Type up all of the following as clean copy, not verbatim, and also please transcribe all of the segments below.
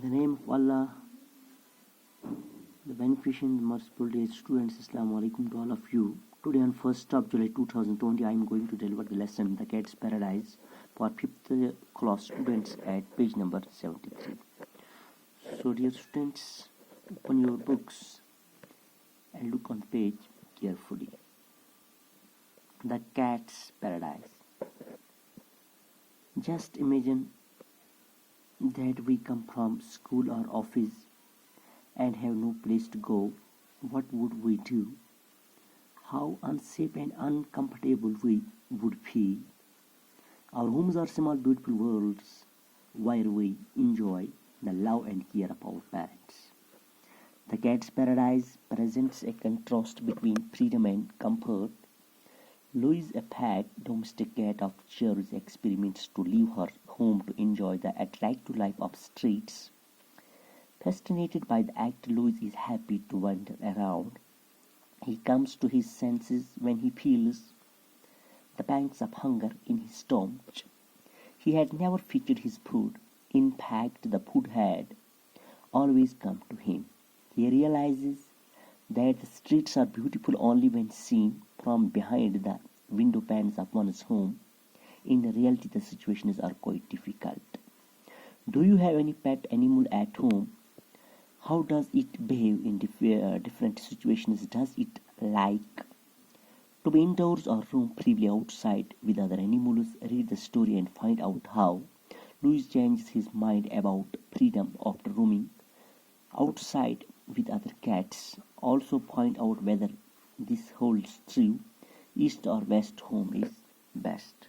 the name of Allah, the beneficent, merciful day. Students, Assalamu alaikum to all of you. Today on 1st of July 2020, I am going to deliver the lesson The Cat's Paradise for 5th class students at page number 73. So dear students, open your books and look on the page carefully. The Cat's Paradise. Just imagine that we come from school or office and have no place to go. What would we do? How unsafe and uncomfortable we would feel. Our homes are small beautiful worlds where we enjoy the love and care of our parents. The Cat's Paradise presents a contrast between freedom and comfort. Louise, a fat domestic cat of Cher's, experiments to leave her home to enjoy the attractive life of streets. Fascinated by the act, Louise is happy to wander around. He comes to his senses when he feels the pangs of hunger in his stomach. He had never featured his food. In fact, the food had always come to him. He realizes that the streets are beautiful only when seen from behind the window panes of one's home. In reality, the situations are quite difficult. Do you have any pet animal at home? How does it behave in different situations? Does it like to be indoors or roam freely outside with other animals? Read the story and find out how Louis changes his mind about freedom after roaming outside with other cats. Also find out whether this holds true. East or west home is best.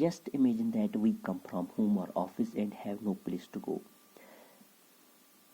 Just imagine that we come from home or office and have no place to go.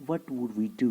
what would we do?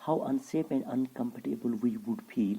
How unsafe and uncomfortable we would feel.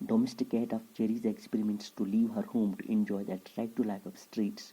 domestic cat of Cherry's, experiments to leave her home to enjoy the attractive life of streets.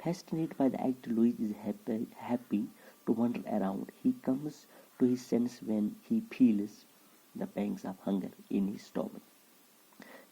Fascinated by the act, Louis is happy to wander around. He comes to his senses when he feels the pangs of hunger in his stomach.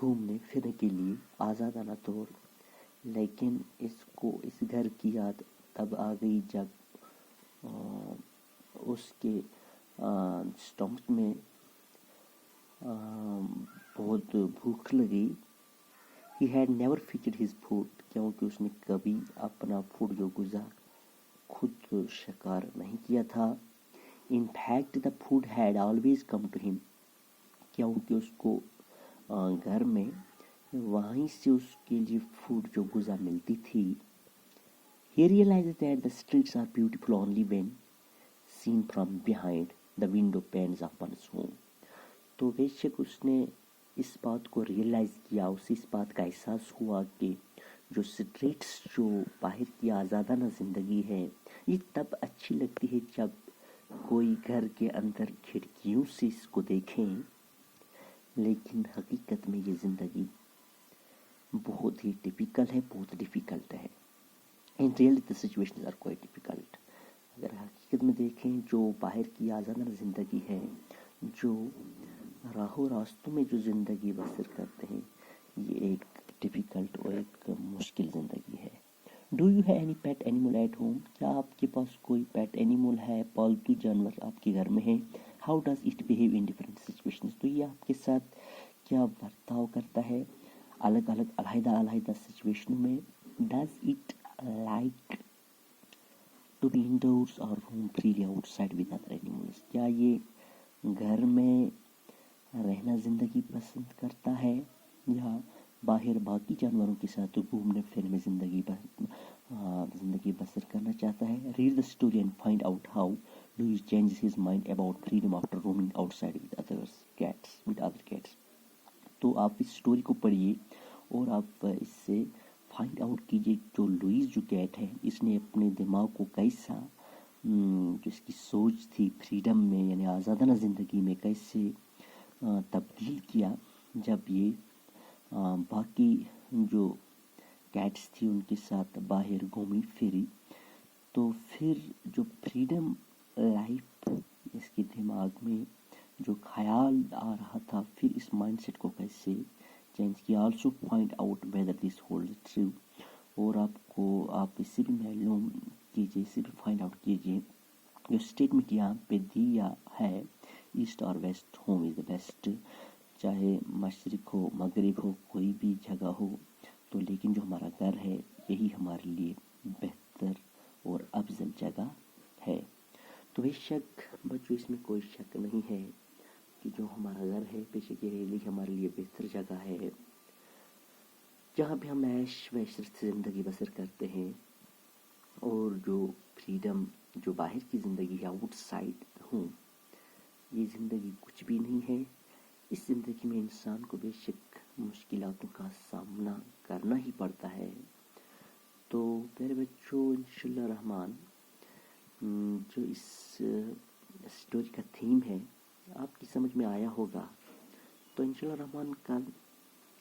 گھومنے پھرنے کے لیے آزادانہ طور، لیکن اس کو اس گھر کی یاد تب آ گئی جب اس کے اسٹمک میں بہت بھوک لگی. He had never featured his food کیونکہ اس نے کبھی اپنا فوڈ جو غذا خود شکار نہیں کیا تھا. In fact the food had always come to him کیونکہ اس کو گھر میں وہیں سے اس کے لیے فوڈ جو غذا ملتی تھی. He realized that the streets are beautiful only when seen from behind the window panes of one's home. تو بے شک اس نے اس بات کو ریئلائز کیا، اسے اس بات کا احساس ہوا کہ جو اسٹریٹس جو باہر کی آزادانہ زندگی ہے یہ تب اچھی لگتی ہے جب کوئی گھر کے اندر کھڑکیوں سے اس کو دیکھیں، لیکن حقیقت میں یہ زندگی بہت ہی ٹپیکل ہے، بہت ڈیفیکلٹ ہے. In really the situations are quite difficult. اگر حقیقت میں دیکھیں جو باہر کی آزادانہ زندگی ہے، جو راہوں راستوں میں جو زندگی بسر کرتے ہیں، یہ ایک ڈیفیکلٹ اور ایک مشکل زندگی ہے. Do you have any pet animal at home? کیا آپ کے پاس کوئی پیٹ اینیمل ہے، پالتو جانور آپ کے گھر میں ہے؟ How does it behave in different situations? تو یہ آپ کے ساتھ کیا برتاؤ کرتا ہے الگ الگ علیحدہ سچویشنوں میں؟ Does it like to be indoors or roam freely outside with other animals? کیا یہ گھر میں رہنا زندگی پسند کرتا ہے یا باہر باقی جانوروں کے ساتھ گھومنے پھرنے میں زندگی بسر کرنا چاہتا ہے؟ Read the story and find out how Louis changes his mind about freedom after roaming outside with other cats. تو آپ اس اسٹوری کو پڑھیے اور آپ اس سے فائنڈ آؤٹ کیجیے جو لوئس جو کیٹ ہے اس نے اپنے دماغ کو کیسا جو اس کی سوچ تھی فریڈم میں یعنی آزادانہ زندگی میں کیسے تبدیل کیا جب یہ باقی جو کیٹس تھی ان کے ساتھ باہر گھومی پھری. تو پھر جو فریڈم لائف اس کے دماغ میں جو خیال آ رہا تھا پھر اس مائنڈ سیٹ کو کیسے چینج کیا. Also find out whether this hold true, اور آپ اس سے بھی معلوم کیجیے، اس سے بھی فائنڈ آؤٹ کیجیے جو اسٹیٹمنٹ یہاں پہ دیا ہے ایسٹ اور west home is the best, چاہے مشرق ہو مغرب ہو کوئی بھی جگہ ہو تو لیکن جو ہمارا گھر ہے یہی ہمارے لیے بہتر اور افضل جگہ ہے. تو بے شک بچوں اس میں کوئی شک نہیں ہے کہ جو ہمارا گھر ہے بے شک یہ ہمارے لیے بہتر جگہ ہے جہاں پہ ہم عیش وعشرت سے زندگی بسر کرتے ہیں. اور جو فریڈم جو باہر کی زندگی ہے آؤٹ سائڈ ہوں، یہ زندگی کچھ بھی نہیں ہے. اس زندگی میں انسان کو بے شک مشکلاتوں کا سامنا کرنا ہی پڑتا ہے. تو میرے بچوں انشاءاللہ رحمان جو اس اسٹوری کا تھیم ہے آپ کی سمجھ میں آیا ہوگا. تو انشاءاللہ رحمان کل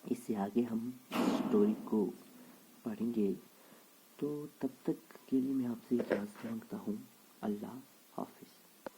اس سے آگے ہم اسٹوری کو پڑھیں گے. تو تب تک کے لیے میں آپ سے اجازت مانگتا ہوں. اللہ حافظ.